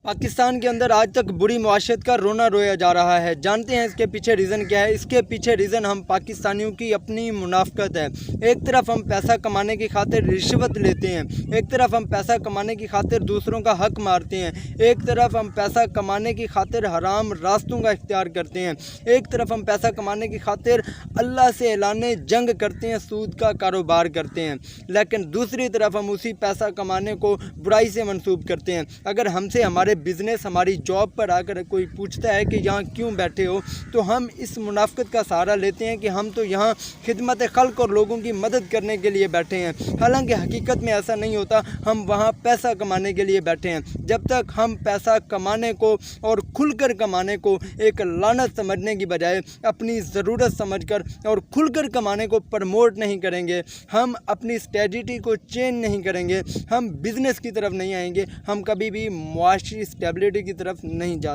पाकिस्तान के अंदर आज तक बुरी मुआशरत का रोना रोया जा रहा है। जानते हैं इसके पीछे रीज़न क्या है? इसके पीछे रीज़न हम पाकिस्तानियों की अपनी मुनाफकत है। एक तरफ हम पैसा कमाने की खातिर रिश्वत लेते हैं, एक तरफ हम पैसा कमाने की खातिर दूसरों का हक मारते हैं, एक तरफ हम पैसा कमाने की खातिर हराम रास्तों का इख्तियार करते हैं, एक तरफ हम पैसा कमाने की खातिर अल्लाह से ऐलान जंग करते हैं, सूद का कारोबार करते हैं। लेकिन दूसरी तरफ हम उसी पैसा कमाने को बुराई से मंसूब करते हैं। अगर हमसे हमारे बिज़नेस, हमारी जॉब पर आकर कोई पूछता है कि यहाँ क्यों बैठे हो, तो हम इस मुनाफिकत का सहारा लेते हैं कि हम तो यहाँ खिदमत खल्क और लोगों की मदद करने के लिए बैठे हैं। हालांकि हकीकत में ऐसा नहीं होता, हम वहाँ पैसा कमाने के लिए बैठे हैं। जब तक हम पैसा कमाने को और खुलकर कमाने को एक लानत समझने की बजाय अपनी ज़रूरत समझकर और खुलकर कमाने को प्रमोट नहीं करेंगे, हम अपनी स्ट्रेटजी को चेंज नहीं करेंगे, हम बिज़नेस की तरफ नहीं आएंगे, हम कभी भी मुआशी स्टेबिलिटी की तरफ नहीं जा सकते।